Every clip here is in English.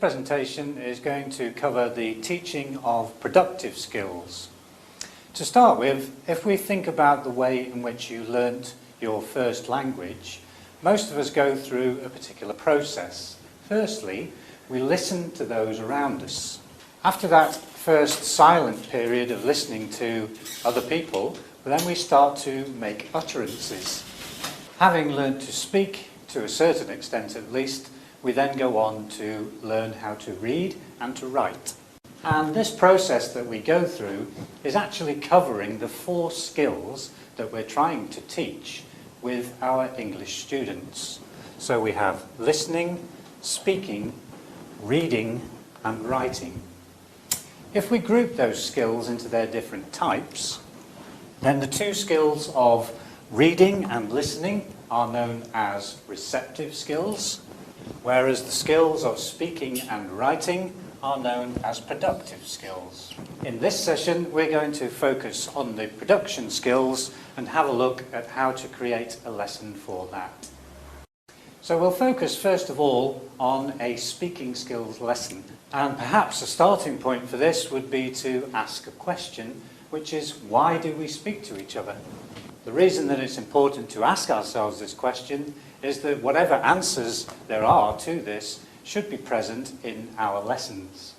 presentation is going to cover the teaching of productive skills. To start with, if we think about the way in which you learnt your first language, most of us go through a particular process. Firstly, we listen to those around us. After that first silent period of listening to other people, then we start to make utterances. Having learnt to speak, to a certain extent at least, we then go on to learn how to read and to write. And this process that we go through is actually covering the 4 skills that we're trying to teach with our English students. So we have listening, speaking, reading and writing. If we group those skills into their different types, then the 2 skills of reading and listening are known as receptive skills, whereas the skills of speaking and writing are known as productive skills. In this session, we're going to focus on the production skills and have a look at how to create a lesson for that. So we'll focus first of all on a speaking skills lesson. And perhaps a starting point for this would be to ask a question, which is, why do we speak to each other? The reason that it's important to ask ourselves this question is that whatever answers there are to this should be present in our lessons.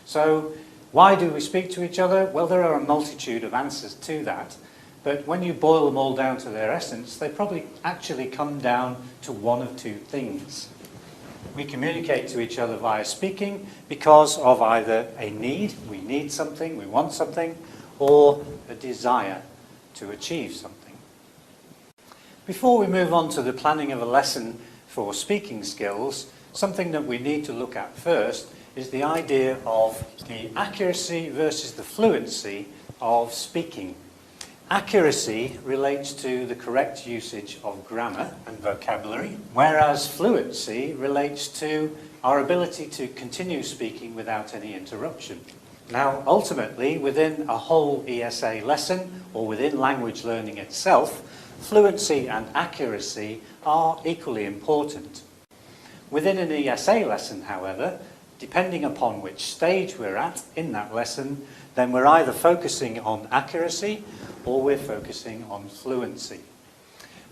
So, why do we speak to each other? Well, there are a multitude of answers to that, but when you boil them all down to their essence, they probably actually come down to one of 2 things. We communicate to each other via speaking because of either a need, we need something, we want something, or a desire to achieve something. Before we move on to the planning of a lesson for speaking skills, something that we need to look at first is the idea of the accuracy versus the fluency of speaking. Accuracy relates to the correct usage of grammar and vocabulary, whereas fluency relates to our ability to continue speaking without any interruption. Now, ultimately, within a whole ESA lesson, or within language learning itself, fluency and accuracy are equally important. Within an ESA lesson, however, depending upon which stage we're at in that lesson, then we're either focusing on accuracy or we're focusing on fluency.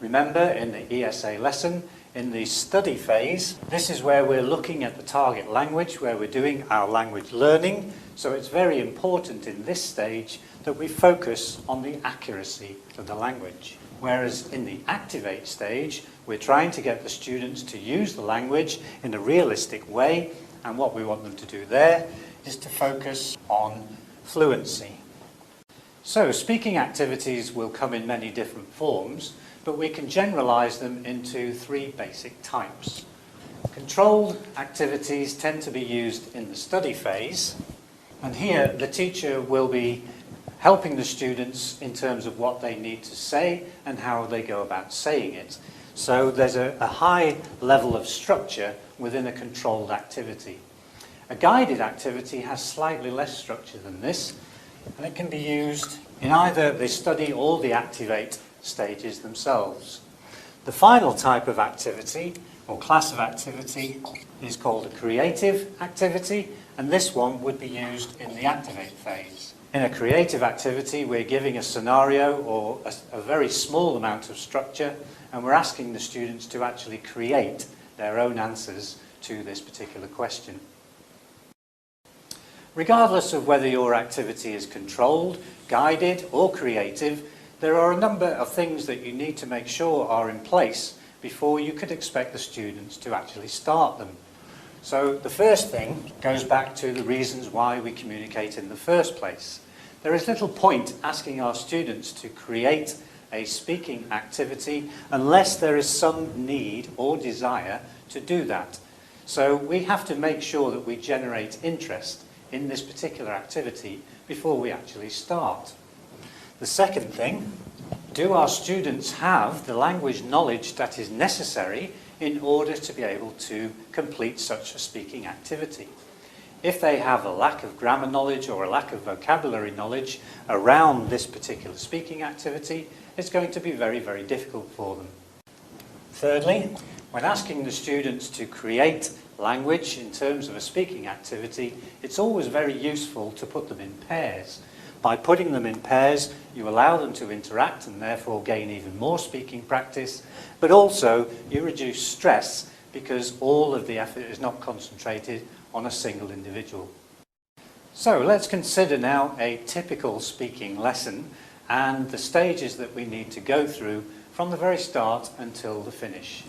Remember, in the ESA lesson, in the study phase, this is where we're looking at the target language, where we're doing our language learning. So it's very important in this stage that we focus on the accuracy of the language. Whereas in the activate stage, we're trying to get the students to use the language in a realistic way, and what we want them to do there is to focus on fluency. So speaking activities will come in many different forms, but we can generalize them into 3 basic types. Controlled activities tend to be used in the study phase, and here the teacher will be helping the students in terms of what they need to say and how they go about saying it. So there's a high level of structure within a controlled activity. A guided activity has slightly less structure than this, and it can be used in either the study or the activate stages themselves. The final type of activity, or class of activity, is called a creative activity, and this one would be used in the activate phase. In a creative activity, we're giving a scenario or a very small amount of structure, and we're asking the students to actually create their own answers to this particular question. Regardless of whether your activity is controlled, guided or creative, there are a number of things that you need to make sure are in place before you could expect the students to actually start them. So the first thing goes back to the reasons why we communicate in the first place. There is little point asking our students to create a speaking activity unless there is some need or desire to do that. So we have to make sure that we generate interest in this particular activity before we actually start. The second thing, do our students have the language knowledge that is necessary in order to be able to complete such a speaking activity? If they have a lack of grammar knowledge or a lack of vocabulary knowledge around this particular speaking activity, it's going to be very, very difficult for them. Thirdly, when asking the students to create language in terms of a speaking activity, it's always very useful to put them in pairs. By putting them in pairs, you allow them to interact and therefore gain even more speaking practice, but also you reduce stress because all of the effort is not concentrated on a single individual. So let's consider now a typical speaking lesson and the stages that we need to go through from the very start until the finish.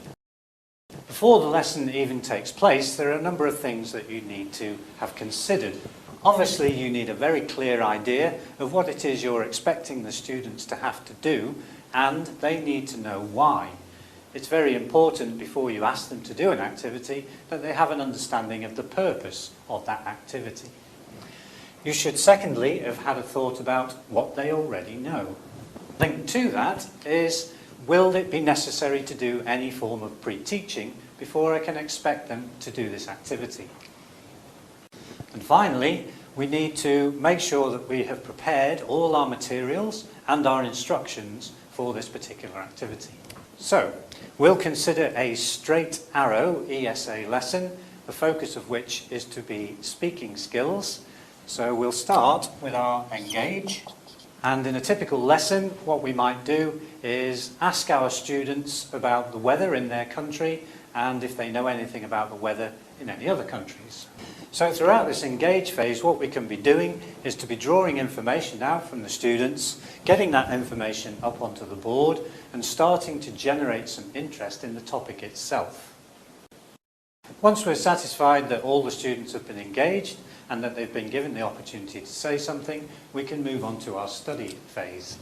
Before the lesson even takes place, there are a number of things that you need to have considered. Obviously, you need a very clear idea of what it is you're expecting the students to have to do, and they need to know why. It's very important before you ask them to do an activity that they have an understanding of the purpose of that activity. You should secondly have had a thought about what they already know. Linked to that is, will it be necessary to do any form of pre-teaching before I can expect them to do this activity? And finally, we need to make sure that we have prepared all our materials and our instructions for this particular activity. So, we'll consider a straight arrow ESA lesson, the focus of which is to be speaking skills. So we'll start with our engage. And in a typical lesson, what we might do is ask our students about the weather in their country and if they know anything about the weather in any other countries. So throughout this engage phase, what we can be doing is to be drawing information out from the students, getting that information up onto the board and starting to generate some interest in the topic itself. Once we're satisfied that all the students have been engaged and that they've been given the opportunity to say something, we can move on to our study phase.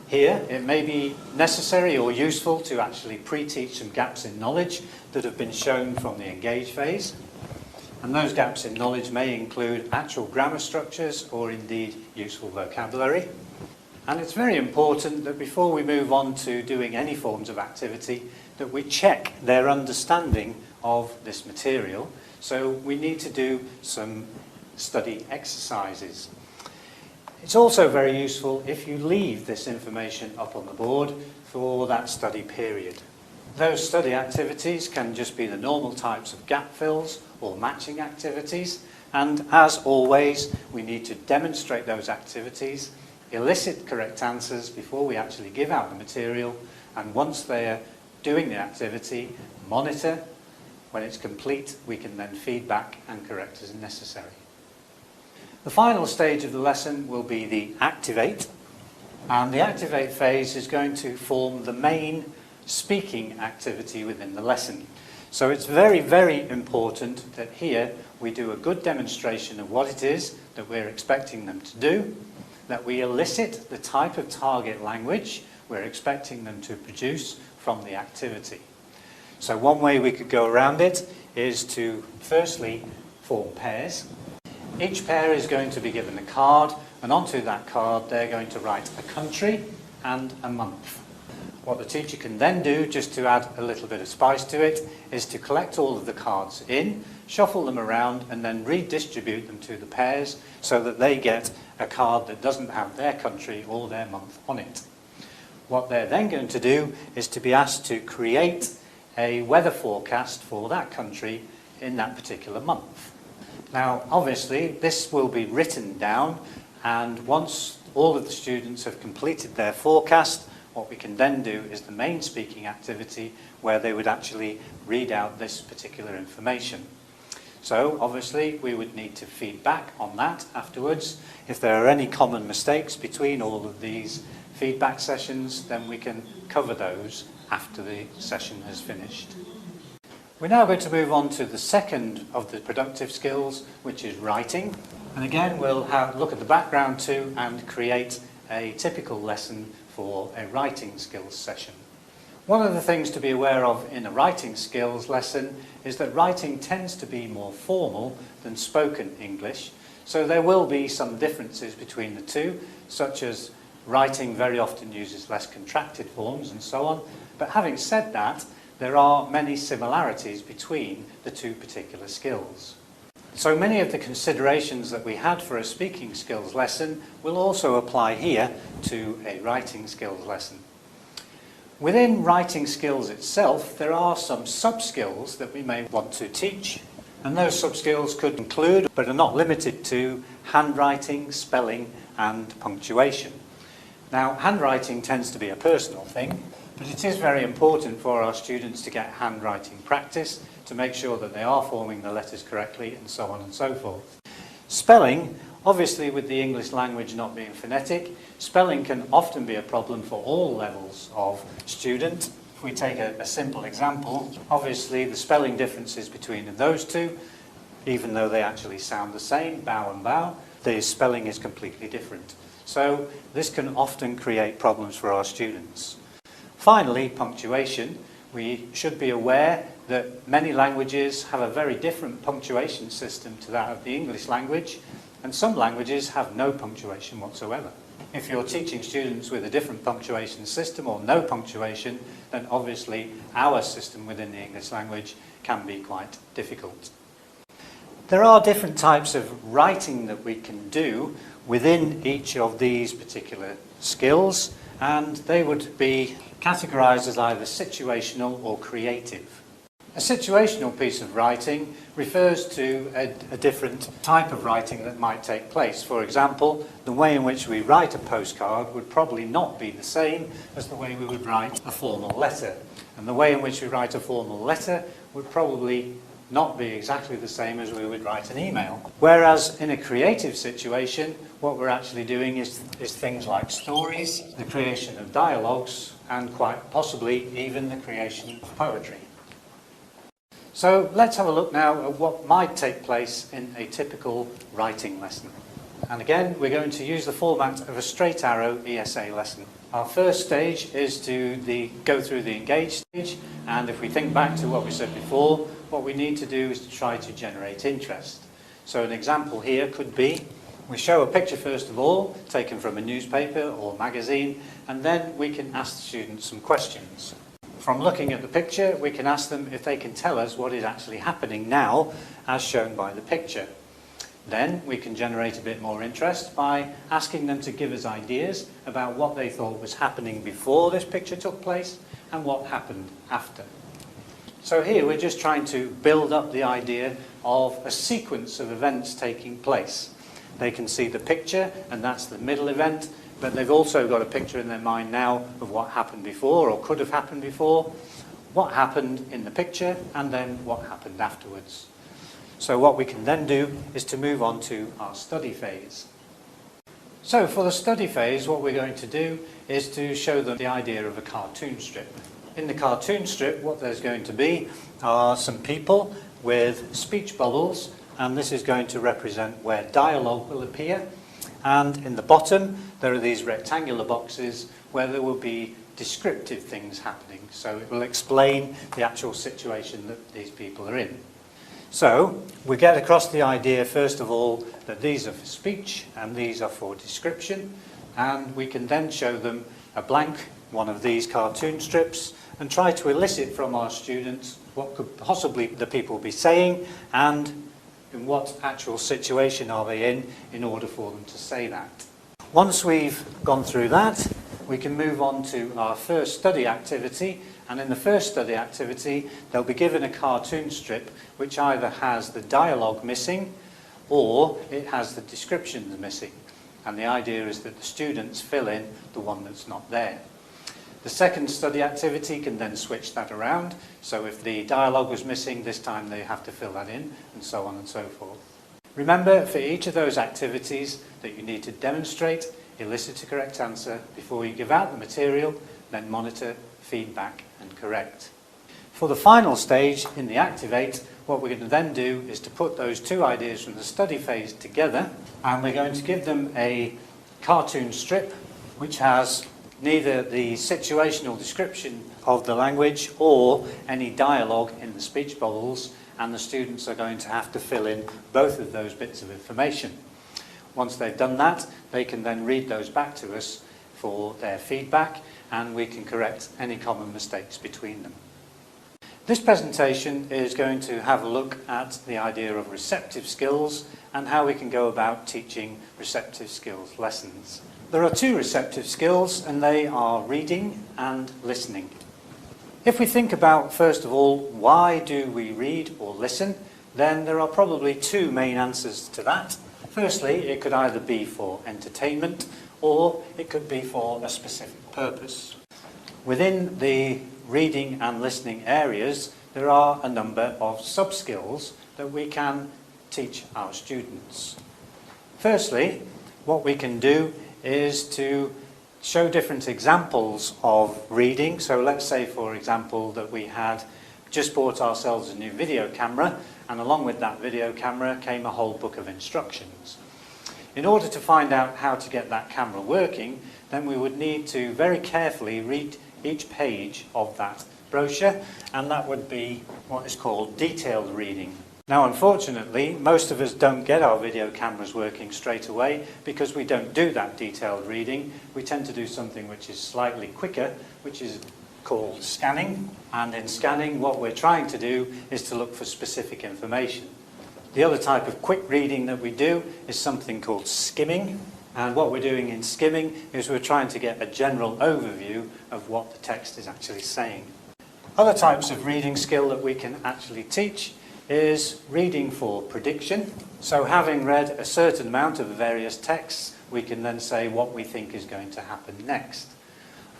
Here, it may be necessary or useful to actually pre-teach some gaps in knowledge that have been shown from the engage phase. And those gaps in knowledge may include actual grammar structures or indeed useful vocabulary. And it's very important that before we move on to doing any forms of activity, that we check their understanding of this material. So we need to do some study exercises. It's also very useful if you leave this information up on the board for that study period. Those study activities can just be the normal types of gap fills or matching activities, and as always, we need to demonstrate those activities, elicit correct answers before we actually give out the material, and once they're doing the activity, monitor. When it's complete, we can then feed back and correct as necessary. The final stage of the lesson will be the activate, and the activate phase is going to form the main speaking activity within the lesson. So it's very, very important that here we do a good demonstration of what it is that we're expecting them to do, that we elicit the type of target language we're expecting them to produce from the activity. So one way we could go around it is to firstly form pairs. Each pair is going to be given a card, and onto that card they're going to write a country and a month. What the teacher can then do, just to add a little bit of spice to it, is to collect all of the cards in, shuffle them around, and then redistribute them to the pairs so that they get a card that doesn't have their country or their month on it. What they're then going to do is to be asked to create a weather forecast for that country in that particular month. Now, obviously, this will be written down, and once all of the students have completed their forecast, what we can then do is the main speaking activity where they would actually read out this particular information. So, obviously, we would need to feed back on that afterwards. If there are any common mistakes between all of these feedback sessions, then we can cover those after the session has finished. We're now going to move on to the second of the productive skills, which is writing. And again, we'll look at the background too and create a typical lesson for a writing skills session. One of the things to be aware of in a writing skills lesson is that writing tends to be more formal than spoken English, so there will be some differences between the two, such as writing very often uses less contracted forms and so on. But having said that, there are many similarities between the two particular skills. So many of the considerations that we had for a speaking skills lesson will also apply here to a writing skills lesson. Within writing skills itself, there are some sub-skills that we may want to teach. And those sub-skills could include, but are not limited to, handwriting, spelling and punctuation. Now, handwriting tends to be a personal thing, but it is very important for our students to get handwriting practice to make sure that they are forming the letters correctly and so on and so forth. Spelling, obviously with the English language not being phonetic, spelling can often be a problem for all levels of student. If we take a simple example, obviously the spelling differences between those two, even though they actually sound the same, bow and bow, the spelling is completely different. So this can often create problems for our students. Finally, punctuation. We should be aware that many languages have a very different punctuation system to that of the English language, and some languages have no punctuation whatsoever. If you're teaching students with a different punctuation system or no punctuation, then obviously our system within the English language can be quite difficult. There are different types of writing that we can do within each of these particular skills, and they would be categorized as either situational or creative. A situational piece of writing refers to a different type of writing that might take place. For example, the way in which we write a postcard would probably not be the same as the way we would write a formal letter. And the way in which we write a formal letter would probably not be exactly the same as we would write an email. Whereas in a creative situation, what we're actually doing is things like stories, the creation of dialogues, and quite possibly even the creation of poetry. So let's have a look now at what might take place in a typical writing lesson. And again, we're going to use the format of a straight arrow ESA lesson. Our first stage is to go through the engage stage, and if we think back to what we said before, what we need to do is to try to generate interest. So an example here could be, we show a picture first of all, taken from a newspaper or magazine, and then we can ask the students some questions. From looking at the picture, we can ask them if they can tell us what is actually happening now, as shown by the picture. Then we can generate a bit more interest by asking them to give us ideas about what they thought was happening before this picture took place and what happened after. So here we're just trying to build up the idea of a sequence of events taking place. They can see the picture, and that's the middle event, but they've also got a picture in their mind now of what happened before or could have happened before, what happened in the picture, and then what happened afterwards. So what we can then do is to move on to our study phase. So for the study phase, what we're going to do is to show them the idea of a cartoon strip. In the cartoon strip, what there's going to be are some people with speech bubbles, and this is going to represent where dialogue will appear. And in the bottom, there are these rectangular boxes where there will be descriptive things happening. So it will explain the actual situation that these people are in. So we get across the idea, first of all, that these are for speech and these are for description. And we can then show them a blank one of these cartoon strips and try to elicit from our students what could possibly the people be saying and in what actual situation are they in order for them to say that. Once we've gone through that, we can move on to our first study activity, and in the first study activity they'll be given a cartoon strip which either has the dialogue missing or it has the descriptions missing, and the idea is that the students fill in the one that's not there. The second study activity can then switch that around, so if the dialogue was missing, this time they have to fill that in, and so on and so forth. Remember, for each of those activities, that you need to demonstrate, elicit a correct answer before you give out the material, then monitor, feedback and correct. For the final stage, in the activate, what we're going to then do is to put those two ideas from the study phase together, and we're going to give them a cartoon strip which has neither the situational description of the language or any dialogue in the speech bubbles, and the students are going to have to fill in both of those bits of information. Once they've done that, they can then read those back to us for their feedback, and we can correct any common mistakes between them. This presentation is going to have a look at the idea of receptive skills and how we can go about teaching receptive skills lessons. There are two receptive skills, and they are reading and listening. If we think about, first of all, why do we read or listen, then there are probably two main answers to that. Firstly, it could either be for entertainment or it could be for a specific purpose. Within the reading and listening areas, there are a number of sub-skills that we can teach our students. Firstly, what we can do is to show different examples of reading. So let's say, for example, that we had just bought ourselves a new video camera, and along with that video camera came a whole book of instructions. In order to find out how to get that camera working, then we would need to very carefully read each page of that brochure, and that would be what is called detailed reading. Now, unfortunately, most of us don't get our video cameras working straight away because we don't do that detailed reading. We tend to do something which is slightly quicker, which is called scanning. And in scanning, what we're trying to do is to look for specific information. The other type of quick reading that we do is something called skimming. And what we're doing in skimming is we're trying to get a general overview of what the text is actually saying. Other types of reading skill that we can actually teach is reading for prediction. So having read a certain amount of various texts, we can then say what we think is going to happen next.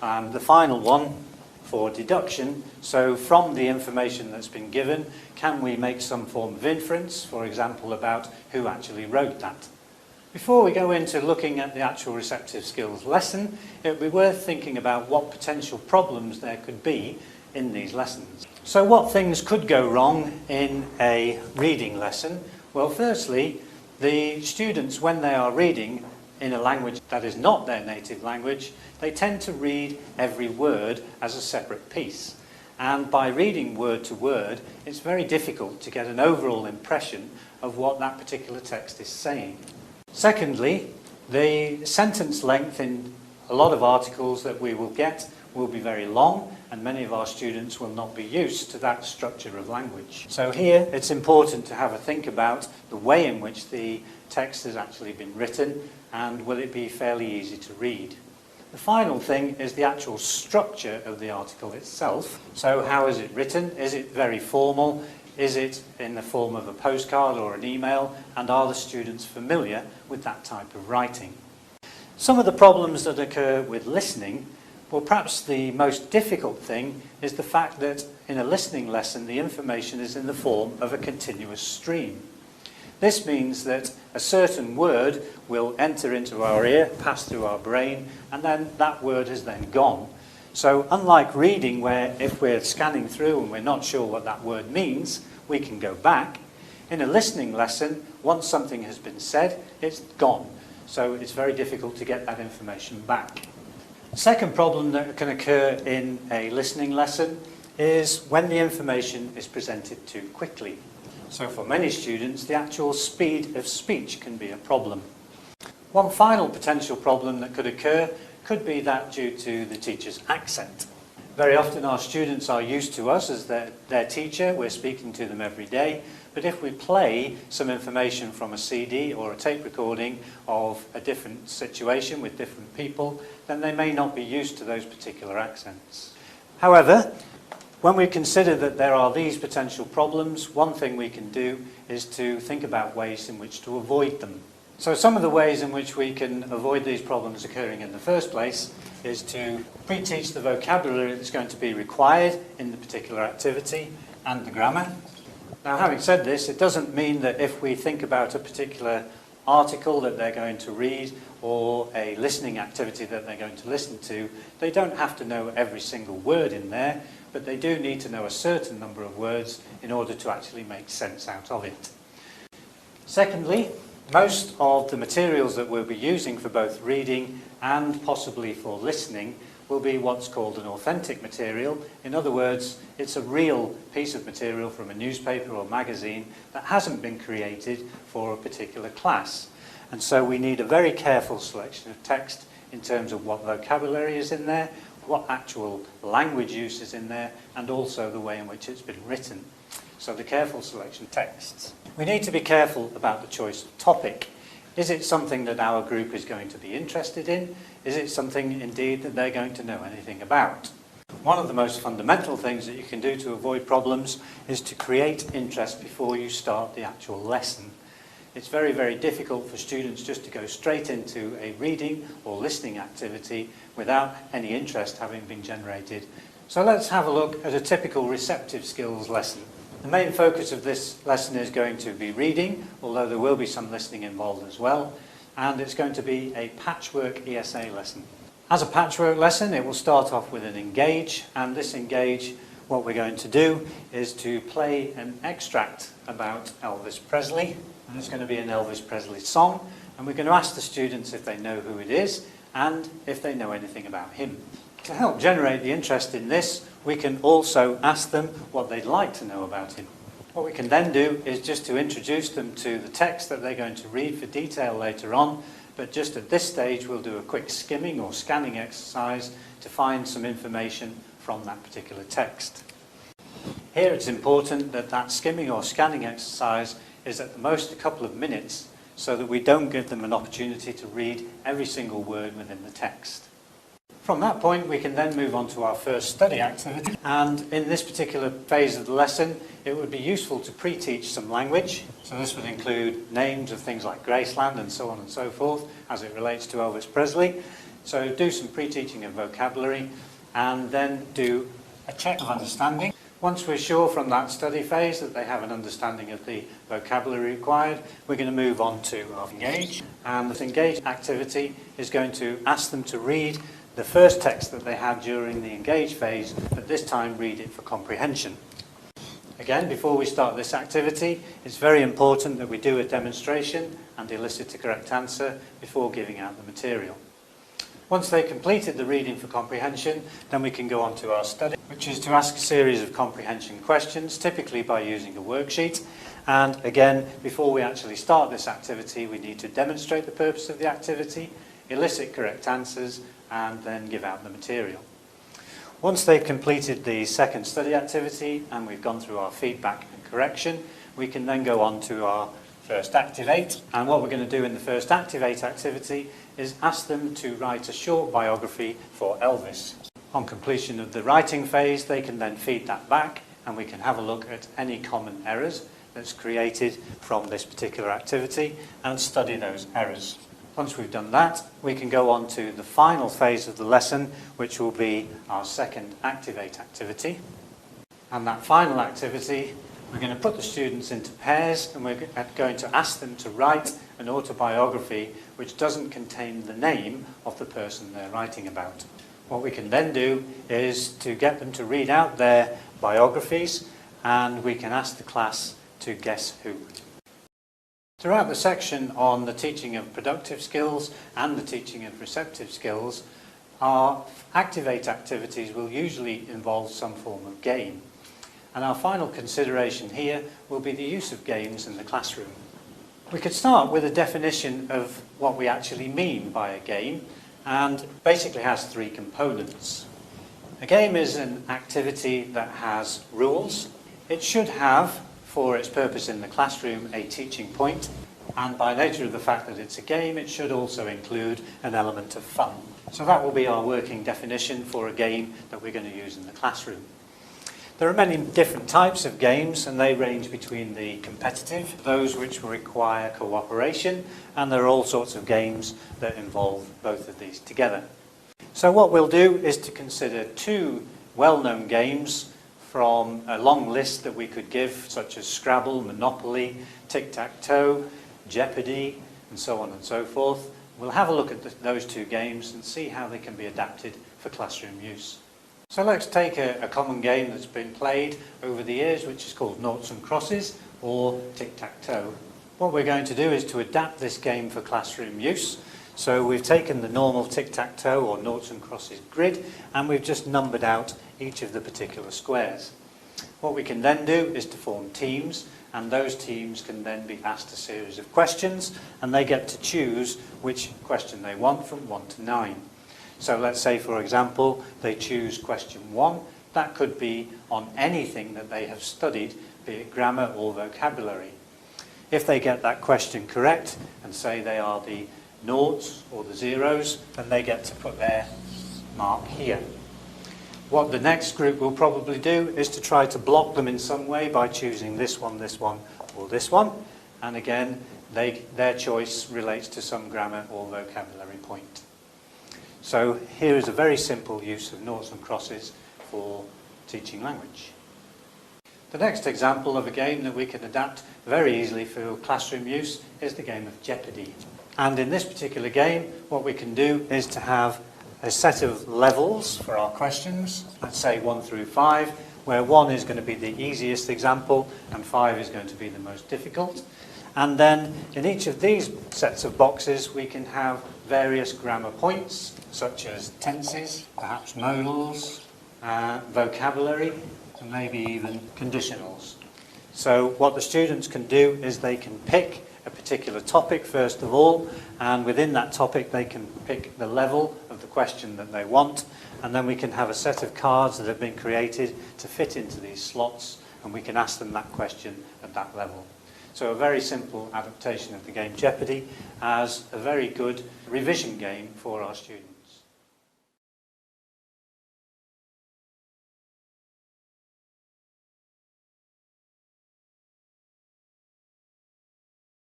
And the final one for deduction, so from the information that's been given, can we make some form of inference, for example, about who actually wrote that? Before we go into looking at the actual receptive skills lesson, it would be worth thinking about what potential problems there could be in these lessons. So what things could go wrong in a reading lesson? Well, firstly, the students, when they are reading in a language that is not their native language, they tend to read every word as a separate piece. And by reading word to word, it's very difficult to get an overall impression of what that particular text is saying. Secondly, the sentence length in a lot of articles that we will get will be very long, and many of our students will not be used to that structure of language. So here it's important to have a think about the way in which the text has actually been written, and will it be fairly easy to read. The final thing is the actual structure of the article itself. So how is it written? Is it very formal? Is it in the form of a postcard or an email? And are the students familiar with that type of writing? Some of the problems that occur with listening, well, perhaps the most difficult thing is the fact that in a listening lesson the information is in the form of a continuous stream. This means that a certain word will enter into our ear, pass through our brain, and then that word is then gone. So unlike reading, where if we're scanning through and we're not sure what that word means, we can go back, in a listening lesson, once something has been said, it's gone. So it's very difficult to get that information back. The second problem that can occur in a listening lesson is when the information is presented too quickly. So for many students, the actual speed of speech can be a problem. One final potential problem that could occur could be that due to the teacher's accent. Very often our students are used to us as their teacher, we're speaking to them every day, but if we play some information from a CD or a tape recording of a different situation with different people, then they may not be used to those particular accents. However, when we consider that there are these potential problems, one thing we can do is to think about ways in which to avoid them. So some of the ways in which we can avoid these problems occurring in the first place is to pre-teach the vocabulary that's going to be required in the particular activity and the grammar. Now, having said this, it doesn't mean that if we think about a particular article that they're going to read or a listening activity that they're going to listen to, they don't have to know every single word in there, but they do need to know a certain number of words in order to actually make sense out of it. Secondly, most of the materials that we'll be using for both reading and possibly for listening will be what's called an authentic material. In other words, it's a real piece of material from a newspaper or magazine that hasn't been created for a particular class. And so we need a very careful selection of text in terms of what vocabulary is in there, what actual language use is in there, and also the way in which it's been written. So the careful selection of texts. We need to be careful about the choice of topic. Is it something that our group is going to be interested in? Is it something indeed that they're going to know anything about? One of the most fundamental things that you can do to avoid problems is to create interest before you start the actual lesson. It's very, very difficult for students just to go straight into a reading or listening activity without any interest having been generated. So let's have a look at a typical receptive skills lesson. The main focus of this lesson is going to be reading, although there will be some listening involved as well, and it's going to be a patchwork ESA lesson. As a patchwork lesson, it will start off with an engage, and this engage, what we're going to do is to play an extract about Elvis Presley, and it's going to be an Elvis Presley song, and we're going to ask the students if they know who it is and if they know anything about him. To help generate the interest in this, we can also ask them what they'd like to know about him. What we can then do is just to introduce them to the text that they're going to read for detail later on, but just at this stage we'll do a quick skimming or scanning exercise to find some information from that particular text. Here it's important that that skimming or scanning exercise is at the most a couple of minutes so that we don't give them an opportunity to read every single word within the text. From that point we can then move on to our first study activity, and in this particular phase of the lesson it would be useful to pre-teach some language. So this would include names of things like Graceland and so on and so forth as it relates to Elvis Presley. So do some pre-teaching of vocabulary and then do a check of understanding. Once we're sure from that study phase that they have an understanding of the vocabulary required, we're going to move on to our engage. And this engage activity is going to ask them to read the first text that they had during the engage phase, but this time read it for comprehension. Again, before we start this activity, it's very important that we do a demonstration and elicit a correct answer before giving out the material. Once they've completed the reading for comprehension, then we can go on to our study, which is to ask a series of comprehension questions, typically by using a worksheet. And again, before we actually start this activity, we need to demonstrate the purpose of the activity, elicit correct answers, and then give out the material. Once they've completed the second study activity and we've gone through our feedback and correction, we can then go on to our first activate. And what we're going to do in the first activate activity is ask them to write a short biography for Elvis. On completion of the writing phase, they can then feed that back and we can have a look at any common errors that's created from this particular activity and study those errors. Once we've done that, we can go on to the final phase of the lesson, which will be our second activate activity. And that final activity, we're going to put the students into pairs and we're going to ask them to write an autobiography which doesn't contain the name of the person they're writing about. What we can then do is to get them to read out their biographies, and we can ask the class to guess who. Throughout the section on the teaching of productive skills and the teaching of receptive skills, our activate activities will usually involve some form of game. And our final consideration here will be the use of games in the classroom. We could start with a definition of what we actually mean by a game, and basically has three components. A game is an activity that has rules. It should have, for its purpose in the classroom, a teaching point, and by nature of the fact that it's a game, it should also include an element of fun. So that will be our working definition for a game that we're going to use in the classroom. There are many different types of games, and they range between the competitive, those which require cooperation, and there are all sorts of games that involve both of these together. So what we'll do is to consider two well-known games from a long list that we could give, such as Scrabble, Monopoly, Tic-Tac-Toe, Jeopardy, and so on and so forth. We'll have a look at those two games and see how they can be adapted for classroom use. So let's take a common game that's been played over the years, which is called Noughts and Crosses, or Tic-Tac-Toe. What we're going to do is to adapt this game for classroom use. So we've taken the normal tic-tac-toe or noughts and crosses grid, and we've just numbered out each of the particular squares. What we can then do is to form teams, and those teams can then be asked a series of questions, and they get to choose which question they want from 1 to 9. So let's say, for example, they choose question 1. That could be on anything that they have studied, be it grammar or vocabulary. If they get that question correct, and say they are the noughts or the zeros, then they get to put their mark here. What the next group will probably do is to try to block them in some way by choosing this one, or this one. And again, their choice relates to some grammar or vocabulary point. So here is a very simple use of noughts and crosses for teaching language. The next example of a game that we can adapt very easily for classroom use is the game of Jeopardy. And in this particular game, what we can do is to have a set of levels for our questions, let's say 1 through 5, where 1 is going to be the easiest example and 5 is going to be the most difficult. And then in each of these sets of boxes, we can have various grammar points, such as tenses, perhaps modals, vocabulary, and maybe even conditionals. So what the students can do is they can pick a particular topic first of all, and within that topic they can pick the level of the question that they want, and then we can have a set of cards that have been created to fit into these slots, and we can ask them that question at that level. So a very simple adaptation of the game Jeopardy as a very good revision game for our students.